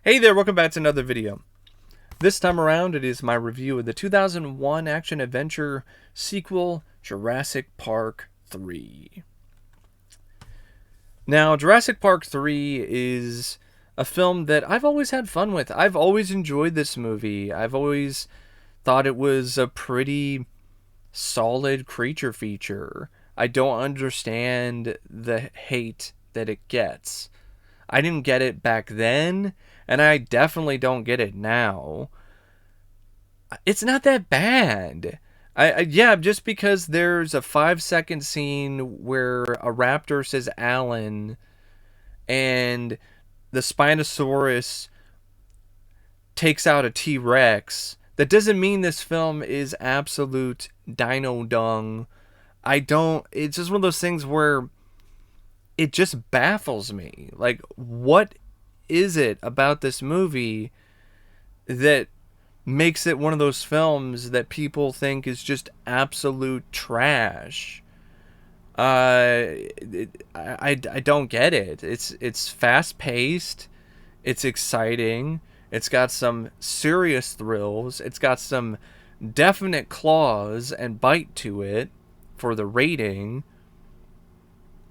Hey there, welcome back to another video. This time around, it is my review of the 2001 action-adventure sequel, Jurassic Park III. Now, Jurassic Park III is a film that I've always had fun with. I've always enjoyed this movie. I've always thought it was a pretty solid creature feature. I don't understand the hate that it gets. I didn't get it back then, and I definitely don't get it now. It's not that bad. Yeah, just because there's a 5 second scene where a raptor says Alan and the Spinosaurus takes out a T Rex, that doesn't mean this film is absolute dino dung. It's just one of those things where it just baffles me. Like, what is it about this movie that makes it one of those films that people think is just absolute trash? I don't get it. It's fast paced. It's exciting. It's got some serious thrills. It's got some definite claws and bite to it for the rating.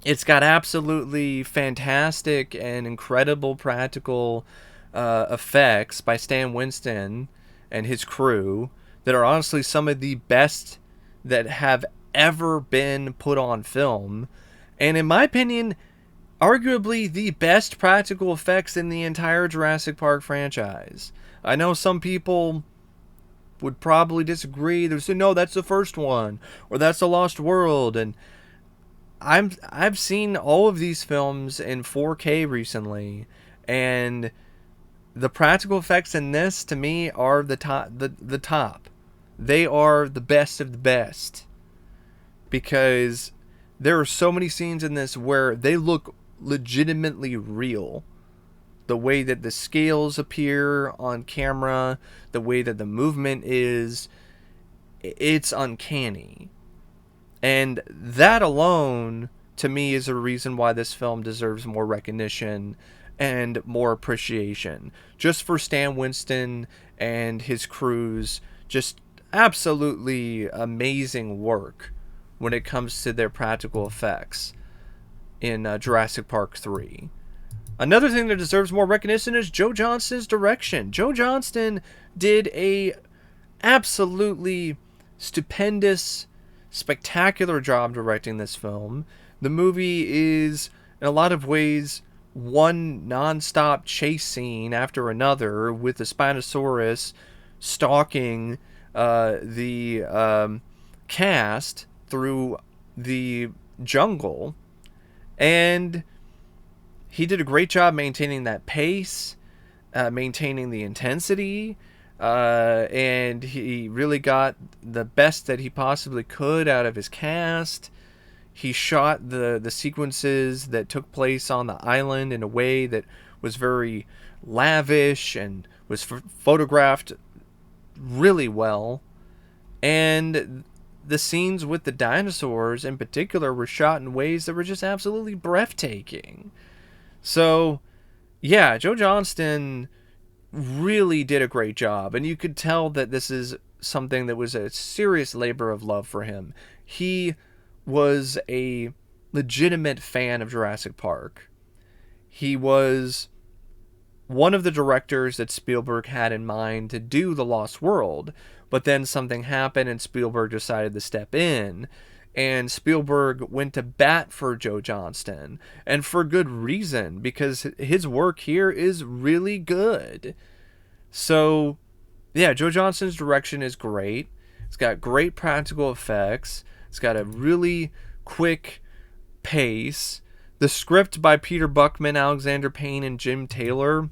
It's got absolutely fantastic and incredible practical effects by Stan Winston and his crew that are honestly some of the best that have ever been put on film. And in my opinion, arguably the best practical effects in the entire Jurassic Park franchise. I know some people would probably disagree. They would say, no, that's the first one, or that's The Lost World, and I've seen all of these films in 4K recently, and the practical effects in this to me are the top. They are the best of the best, because there are so many scenes in this where they look legitimately real. The way that the scales appear on camera, the way that the movement is, it's uncanny. And that alone, to me, is a reason why this film deserves more recognition and more appreciation. Just for Stan Winston and his crew's just absolutely amazing work when it comes to their practical effects in Jurassic Park 3. Another thing that deserves more recognition is Joe Johnston's direction. Joe Johnston did a absolutely stupendous, spectacular job directing this film. The movie is, in a lot of ways, one non-stop chase scene after another, with the Spinosaurus stalking the cast through the jungle. And he did a great job maintaining that pace, maintaining the intensity, and he really got the best that he possibly could out of his cast. He shot the sequences that took place on the island in a way that was very lavish and was photographed really well. And the scenes with the dinosaurs in particular were shot in ways that were just absolutely breathtaking. So, yeah, Joe Johnston really did a great job, and you could tell that this is something that was a serious labor of love for him. He was a legitimate fan of Jurassic Park. He was one of the directors that Spielberg had in mind to do The Lost World, but then something happened and Spielberg decided to step in, and Spielberg went to bat for Joe Johnston, and for good reason, because his work here is really good. So, yeah, Joe Johnston's direction is great. It's got great practical effects. It's got a really quick pace. The script by Peter Buckman, Alexander Payne, and Jim Taylor,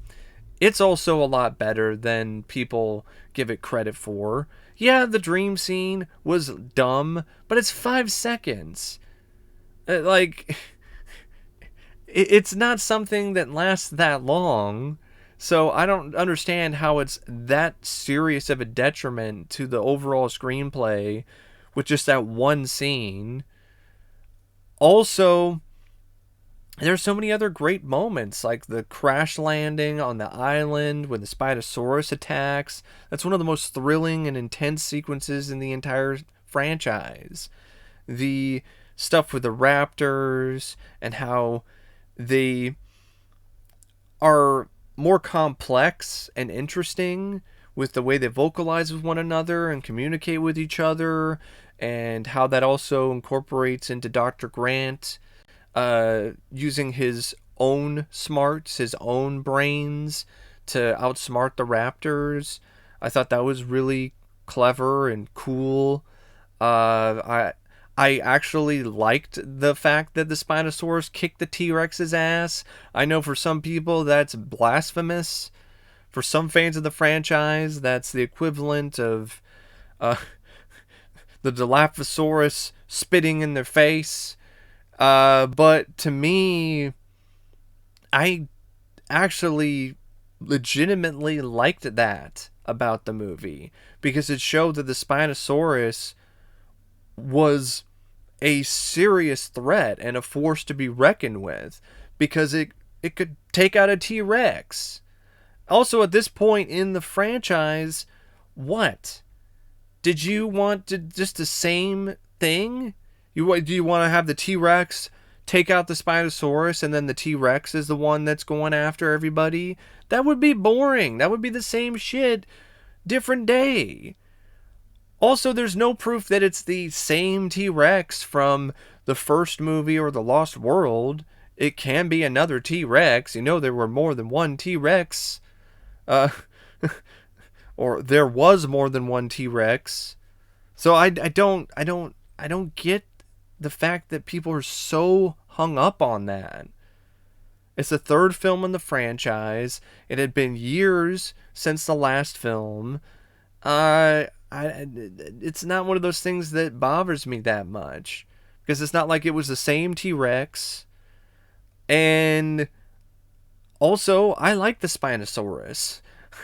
it's also a lot better than people give it credit for. Yeah, the dream scene was dumb, but it's 5 seconds. It's not something that lasts that long. So I don't understand how it's that serious of a detriment to the overall screenplay with just that one scene. Also, There's so many other great moments, like the crash landing on the island when the Spinosaurus attacks. That's one of the most thrilling and intense sequences in the entire franchise. The stuff with the raptors and how they are more complex and interesting with the way they vocalize with one another and communicate with each other, and how that also incorporates into Dr. Grant using his own smarts, his own brains to outsmart the raptors. I thought that was really clever and cool. I actually liked the fact that the Spinosaurus kicked the T-Rex's ass. I know for some people that's blasphemous. For some fans of the franchise, that's the equivalent of uh, the Dilophosaurus spitting in their face. But to me, I actually legitimately liked that about the movie because it showed that the Spinosaurus was a serious threat and a force to be reckoned with because it could take out a T-Rex. Also, at this point in the franchise, what? Did you want to just the same thing? Do you want to have the T-Rex take out the Spinosaurus and then the T-Rex is the one that's going after everybody? That would be boring. That would be the same shit, different day. Also, there's no proof that it's the same T-Rex from the first movie or The Lost World. It can be another T-Rex. You know there were more than one T-Rex. Uh, or there was more than one T-Rex. So I don't get the fact that people are so hung up on that. It's the third film in the franchise. It had been years since the last film. It's not one of those things that bothers me that much because it's not like it was the same T-Rex. And also, I like the Spinosaurus.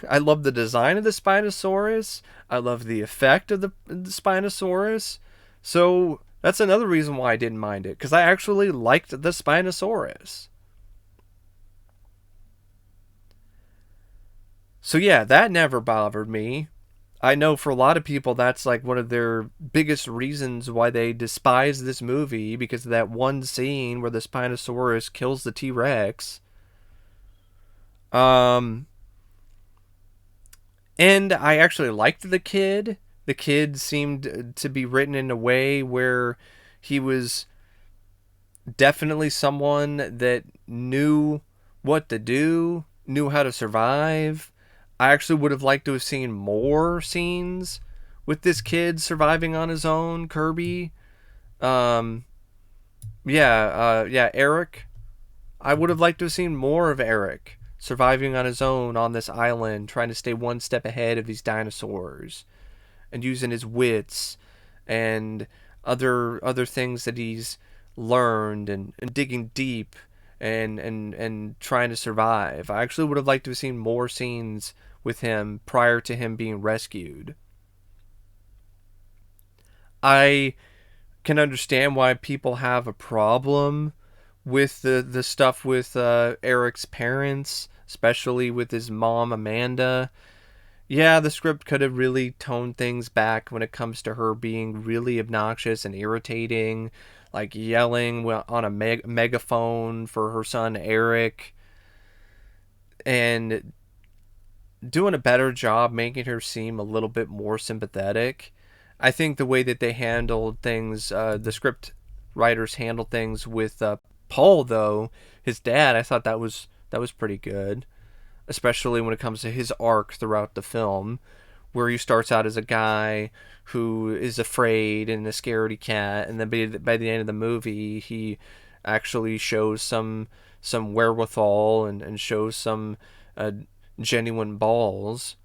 I love the design of the Spinosaurus. I love the effect of the Spinosaurus. So that's another reason why I didn't mind it, because I actually liked the Spinosaurus. So yeah, that never bothered me. I know for a lot of people that's like one of their biggest reasons why they despise this movie, because of that one scene where the Spinosaurus kills the T-Rex. Um and I actually liked the kid. The kid seemed to be written in a way where he was definitely someone that knew what to do, knew how to survive. I actually would have liked to have seen more scenes with this kid surviving on his own, Kirby. Um, yeah, Eric. I would have liked to have seen more of Eric surviving on his own on this island, trying to stay one step ahead of these dinosaurs and using his wits and other things that he's learned, and digging deep and trying to survive. I actually would have liked to have seen more scenes with him prior to him being rescued. I can understand why people have a problem with the stuff with Eric's parents, especially with his mom Amanda. Yeah, the script could have really toned things back when it comes to her being really obnoxious and irritating, like yelling on a megaphone for her son Eric, and doing a better job making her seem a little bit more sympathetic. I think the way that they handled things, the script writers handled things with Paul, though, his dad, I thought that was pretty good, especially when it comes to his arc throughout the film, where he starts out as a guy who is afraid and a scaredy cat, and then by the end of the movie, he actually shows some wherewithal and shows some uh, genuine balls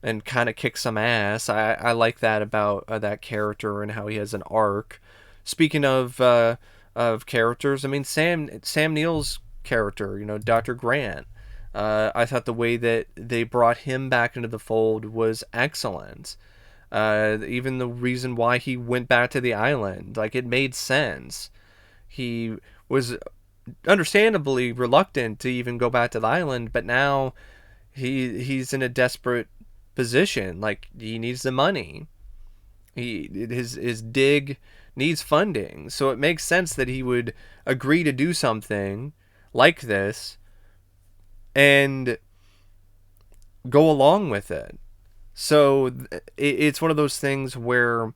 and kind of kicks some ass. I like that about that character and how he has an arc. Speaking of characters, I mean Sam Neill's character, Dr. Grant. I thought the way that they brought him back into the fold was excellent. Even the reason why he went back to the island, like, it made sense. He was understandably reluctant to even go back to the island, but now he's in a desperate position. Like, he needs the money. His dig needs funding, so it makes sense that he would agree to do something like this and go along with it. So it's one of those things where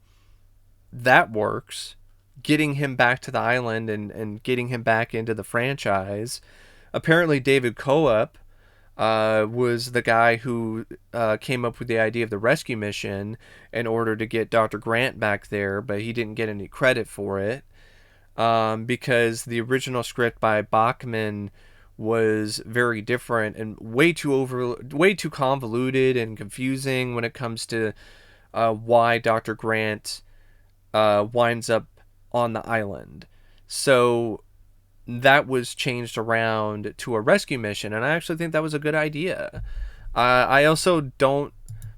that works, getting him back to the island and getting him back into the franchise. Apparently, David Coep was the guy who came up with the idea of the rescue mission in order to get Dr. Grant back there, but he didn't get any credit for it because the original script by Bachman was very different and way too convoluted and confusing when it comes to why Dr. Grant winds up on the island. So that was changed around to a rescue mission, and I actually think that was a good idea. I also don't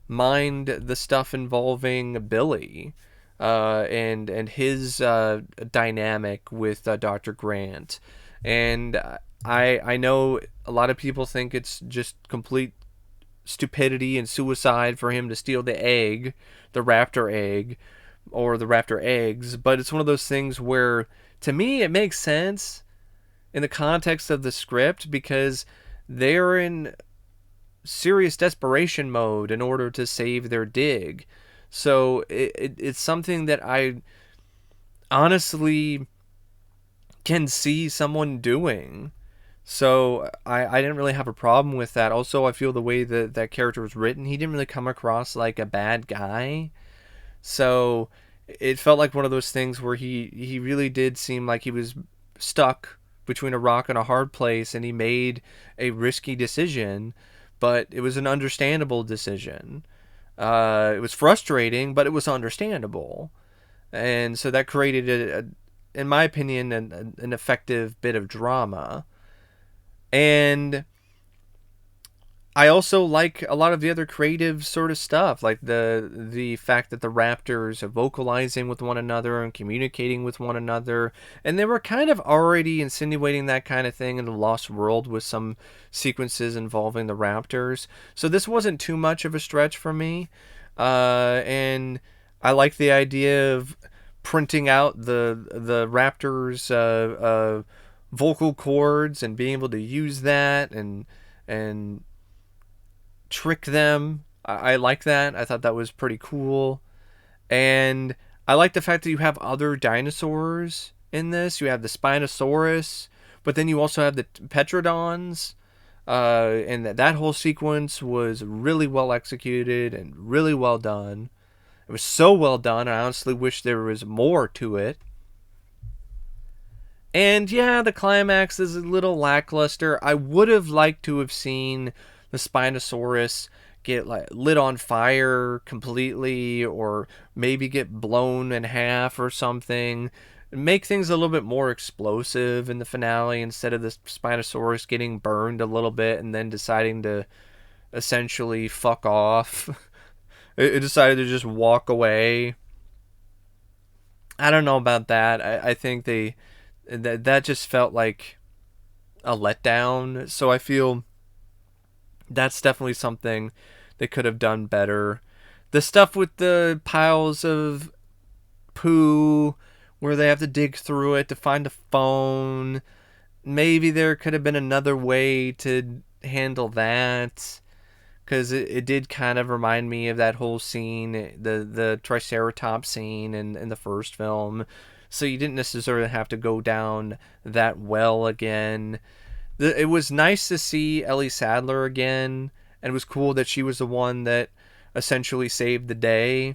mind the stuff involving Billy and his dynamic with Dr. Grant, and I know a lot of people think it's just complete stupidity and suicide for him to steal the egg, the raptor egg, or the raptor eggs, but it's one of those things where, to me, it makes sense in the context of the script because they're in serious desperation mode in order to save their dig. So it's something that I honestly can see someone doing. So I didn't really have a problem with that. Also, I feel the way that that character was written, he didn't really come across like a bad guy. So it felt like one of those things where he really did seem like he was stuck between a rock and a hard place, and he made a risky decision, but it was an understandable decision. It was frustrating, but it was understandable, and so that created in my opinion, an effective bit of drama. And I also like a lot of the other creative sort of stuff, like the fact that the Raptors are vocalizing with one another and communicating with one another, and they were kind of already insinuating that kind of thing in the Lost World with some sequences involving the Raptors. So this wasn't too much of a stretch for me, and I like the idea of printing out the Raptors' vocal cords and being able to use that and trick them. I like that. I thought that was pretty cool. And I like the fact that you have other dinosaurs in this. You have the Spinosaurus, but then you also have the Petrodons. And that whole sequence was really well executed and really well done. It was so well done, I honestly wish there was more to it. And yeah, the climax is a little lackluster. I would have liked to have seen the Spinosaurus get like lit on fire completely, or maybe get blown in half or something. Make things a little bit more explosive in the finale instead of the Spinosaurus getting burned a little bit and then deciding to essentially fuck off. It decided to just walk away. I don't know about that. I think that just felt like a letdown. So I feel that's definitely something they could have done better. The stuff with the piles of poo where they have to dig through it to find a phone. Maybe there could have been another way to handle that. Because it did kind of remind me of that whole scene, the Triceratops scene in the first film. So you didn't necessarily have to go down that well again. It was nice to see Ellie Sadler again, and it was cool that she was the one that essentially saved the day.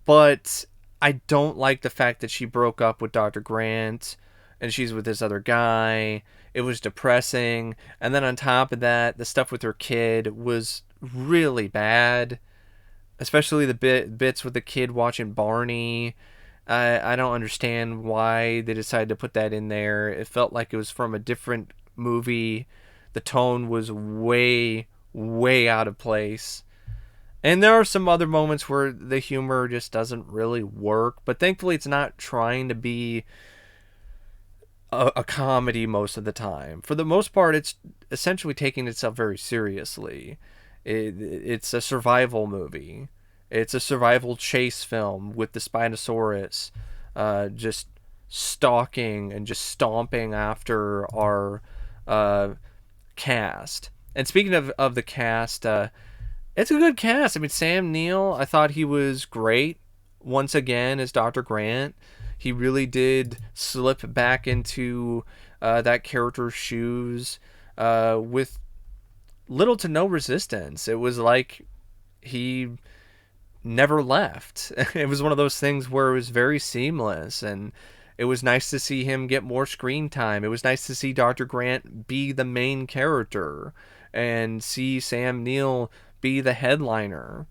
But I don't like the fact that she broke up with Dr. Grant and she's with this other guy. It was depressing. And then on top of that, the stuff with her kid was really bad. Especially the bits with the kid watching Barney. I don't understand why they decided to put that in there. It felt like it was from a different movie. The tone was way, way out of place. And there are some other moments where the humor just doesn't really work. But thankfully it's not trying to be a comedy most of the time. For the most part, it's essentially taking itself very seriously. It's a survival movie. It's a survival chase film with the Spinosaurus just stalking and just stomping after our uh, cast. And speaking of the cast, it's a good cast. I mean, Sam Neill, I thought he was great once again as Dr. Grant. He really did slip back into that character's shoes with little to no resistance. It was like he never left. It was one of those things where it was very seamless, and it was nice to see him get more screen time. It was nice to see Dr. Grant be the main character and see Sam Neill be the headliner.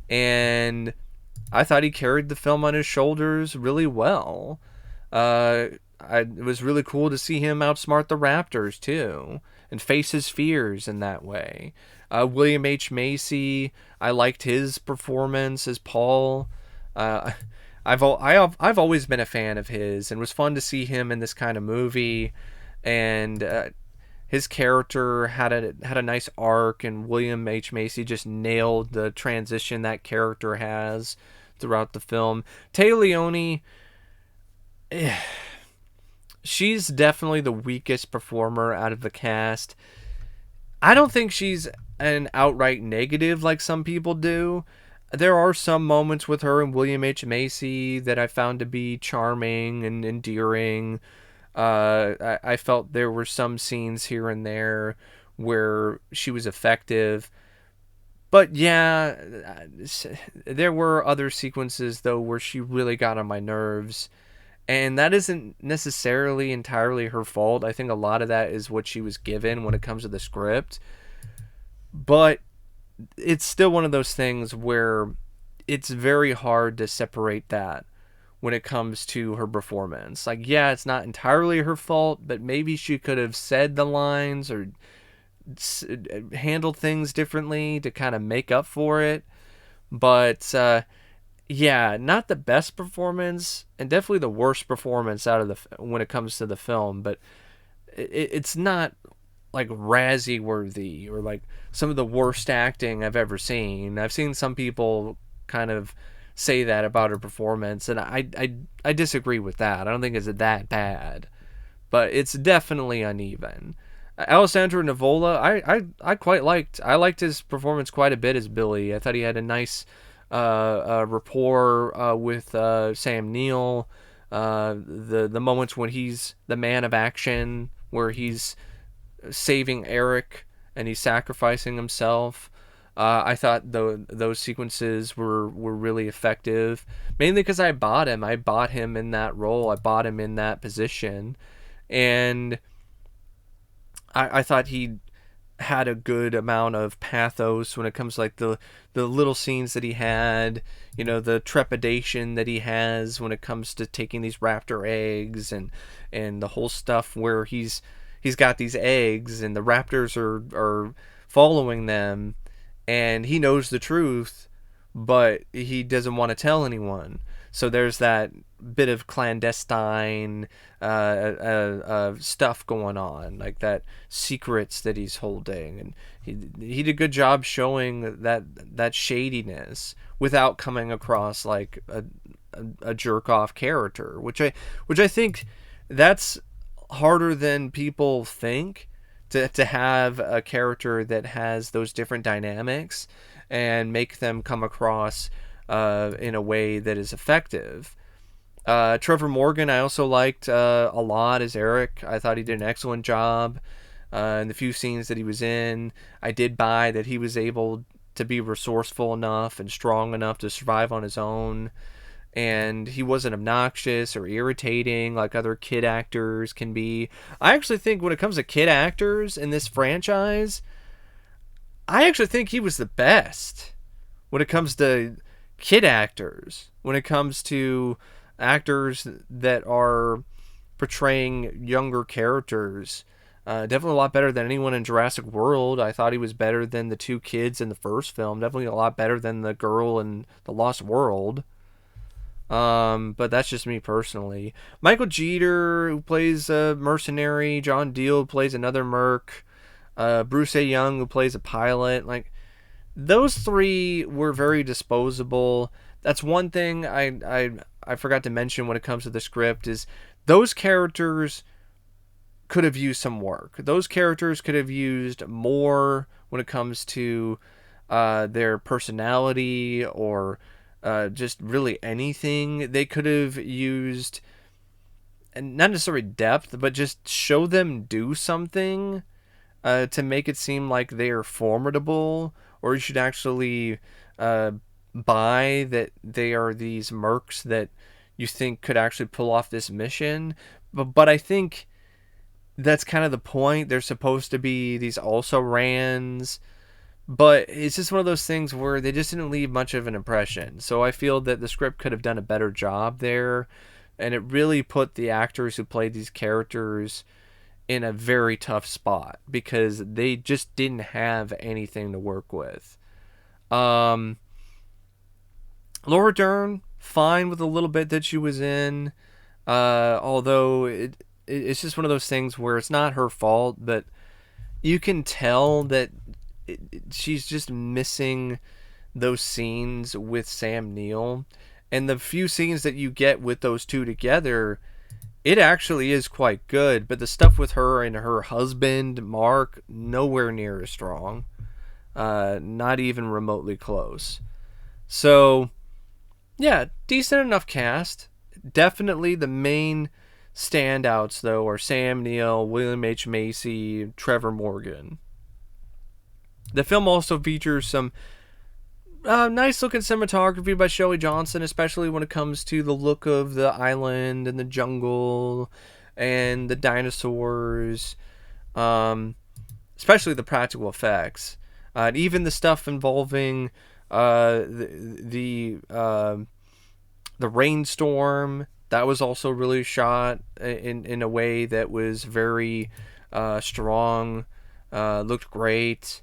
And I thought he carried the film on his shoulders really well. It was really cool to see him outsmart the Raptors too, and face his fears in that way. William H. Macy, I liked his performance as Paul. Uh, I've always been a fan of his, and it was fun to see him in this kind of movie. And his character had a nice arc, and William H. Macy just nailed the transition that character has throughout the film. Tay Leoni, she's definitely the weakest performer out of the cast. I don't think she's an outright negative like some people do. There are some moments with her and William H. Macy that I found to be charming and endearing. I felt there were some scenes here and there where she was effective. But yeah, there were other sequences though where she really got on my nerves. And that isn't necessarily entirely her fault. I think a lot of that is what she was given when it comes to the script. But it's still one of those things where it's very hard to separate that when it comes to her performance. Like, yeah, it's not entirely her fault, but maybe she could have said the lines or handled things differently to kind of make up for it. But yeah, not the best performance, and definitely the worst performance out of the when it comes to the film. But it's not like Razzie worthy or like some of the worst acting I've ever seen. I've seen some people kind of say that about her performance, and I disagree with that. I don't think it's that bad, but it's definitely uneven. Alessandro Nivola, I quite liked. I liked his performance quite a bit as Billy. I thought he had a nice rapport with Sam Neill. The moments when he's the man of action, where he's saving Eric and he's sacrificing himself. I thought those sequences were really effective, mainly because I bought him. I bought him in that role. I bought him in that position, and I thought he had a good amount of pathos when it comes to like the little scenes that he had, you know, the trepidation that he has when it comes to taking these raptor eggs, and the whole stuff where he's got these eggs and the raptors are following them, and he knows the truth, but he doesn't want to tell anyone. So there's that bit of clandestine stuff going on, like that secrets that he's holding, and he did a good job showing that shadiness without coming across like a jerk off character, which I think that's harder than people think, to have a character that has those different dynamics and make them come across in a way that is effective. Trevor Morgan I also liked a lot as Eric. I thought he did an excellent job in the few scenes that he was in. I did buy that he was able to be resourceful enough and strong enough to survive on his own, and he wasn't obnoxious or irritating like other kid actors can be. I actually think when it comes to kid actors in this franchise, I actually think he was the best when it comes to kid actors, when it comes to actors that are portraying younger characters. Definitely a lot better than anyone in Jurassic World. I thought he was better than the two kids in the first film. Definitely a lot better than the girl in The Lost World. But that's just me personally. Michael Jeter, who plays a mercenary, John Deal, who plays another merc, Bruce A. Young, who plays a pilot. Like, those three were very disposable. That's one thing I forgot to mention when it comes to the script is those characters could have used some work. Those characters could have used more when it comes to their personality or just really anything. They could have used, and not necessarily depth, but just show them do something to make it seem like they are formidable, or you should actually uh, buy that they are these mercs that you think could actually pull off this mission. But I think that's kind of the point. They're supposed to be these also rans, but it's just one of those things where they just didn't leave much of an impression. So I feel that the script could have done a better job there, and it really put the actors who played these characters in a very tough spot because they just didn't have anything to work with. Um, Laura Dern, fine with a little bit that she was in, although it's just one of those things where it's not her fault, but you can tell that she's just missing those scenes with Sam Neill. And the few scenes that you get with those two together, it actually is quite good. But the stuff with her and her husband, Mark, nowhere near as strong. Not even remotely close. So, yeah, decent enough cast. Definitely the main standouts, though, are Sam Neill, William H. Macy, Trevor Morgan. The film also features some nice looking cinematography by Joe Johnston, especially when it comes to the look of the island and the jungle and the dinosaurs, especially the practical effects. And even the stuff involving the rainstorm, that was also really shot in a way that was very strong, looked great.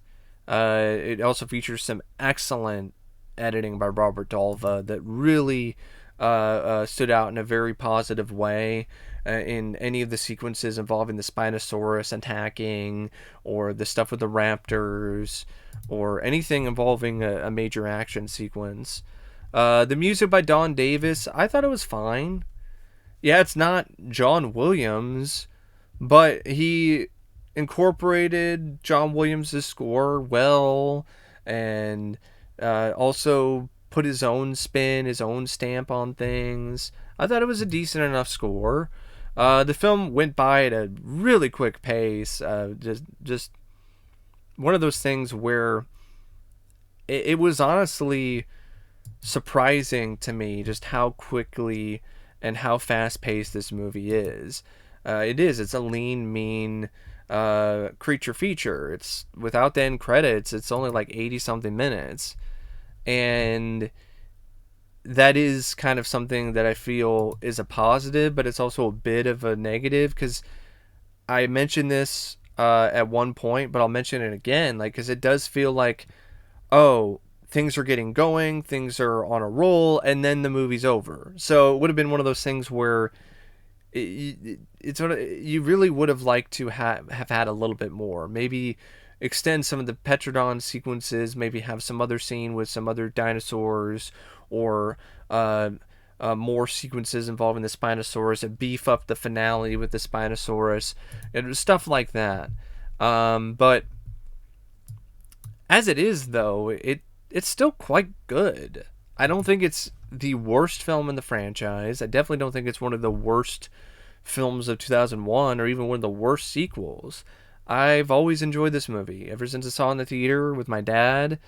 It also features some excellent editing by Robert Dalva that really stood out in a very positive way in any of the sequences involving the Spinosaurus attacking, or the stuff with the raptors, or anything involving a major action sequence. The music by Don Davis, I thought it was fine. Yeah, it's not John Williams, but he incorporated John Williams' score well, and also put his own spin, his own stamp on things. I thought it was a decent enough score. The film went by at a really quick pace. Just one of those things where it was honestly surprising to me just how quickly and how fast paced this movie is. It's a lean, mean creature feature. It's without the end credits, it's only like 80 something minutes. And that is kind of something that I feel is a positive, but it's also a bit of a negative, because I mentioned this at one point, but I'll mention it again, like, because it does feel like, oh, things are getting going, things are on a roll, and then the movie's over. So it would have been one of those things where it's sort of, you really would have liked to have had a little bit more. Maybe extend some of the Petrodon sequences, maybe have some other scene with some other dinosaurs, or more sequences involving the Spinosaurus, and beef up the finale with the Spinosaurus, and stuff like that. But as it is, though, it's still quite good. I don't think it's the worst film in the franchise. I definitely don't think it's one of the worst films of 2001, or even one of the worst sequels. I've always enjoyed this movie ever since I saw it in the theater with my dad,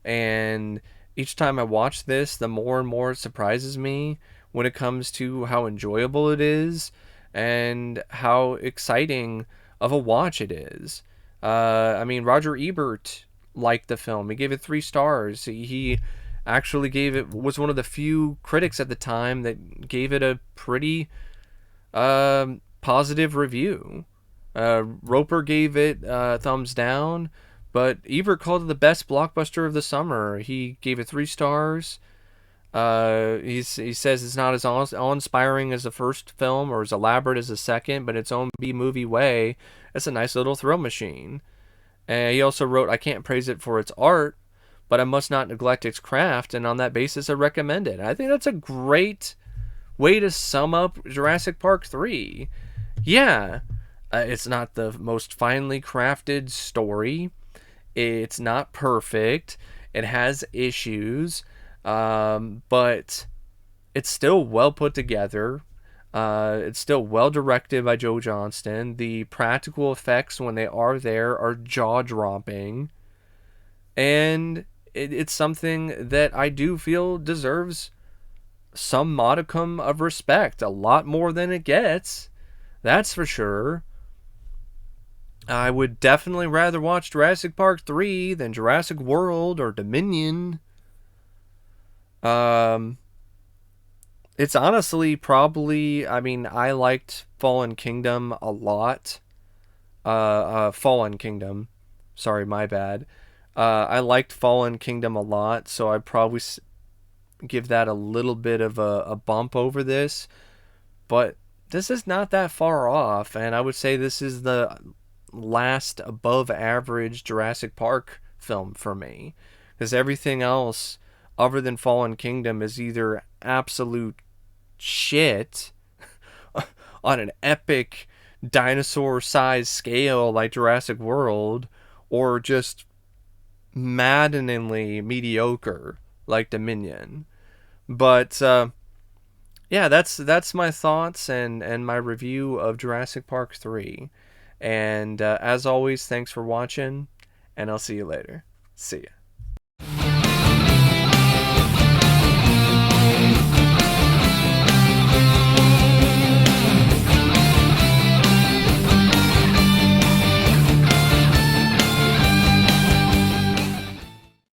and each time I watch this, the more and more it surprises me when it comes to how enjoyable it is and how exciting of a watch it is. I mean, Roger Ebert liked the film. He gave it 3 stars. He actually was one of the few critics at the time that gave it a pretty positive review. Roper gave it thumbs down, but Ebert called it the best blockbuster of the summer. He gave it 3 stars. He says it's not as awe-inspiring as the first film or as elaborate as the second, but its own B-movie way, it's a nice little thrill machine. And he also wrote, I can't praise it for its art, but I must not neglect its craft, and on that basis, I recommend it. I think that's a great way to sum up Jurassic Park 3. Yeah, it's not the most finely crafted story. It's not perfect. It has issues, but it's still well put together. It's still well directed by Joe Johnston. The practical effects, when they are there, are jaw dropping. And it's something that I do feel deserves some modicum of respect. A lot more than it gets. That's for sure. I would definitely rather watch Jurassic Park 3 than Jurassic World or Dominion. Um, it's honestly probably, I mean, I liked Fallen Kingdom a lot. Fallen Kingdom. Sorry, my bad. I liked Fallen Kingdom a lot, so I'd probably give that a little bit of a bump over this. But this is not that far off, and I would say this is the last above average Jurassic Park film for me. Because everything else, other than Fallen Kingdom, is either absolute shit on an epic dinosaur size scale like Jurassic World, or just maddeningly mediocre like Dominion. But yeah, that's my thoughts and my review of Jurassic Park 3. And as always, thanks for watching, and I'll see you later. See ya.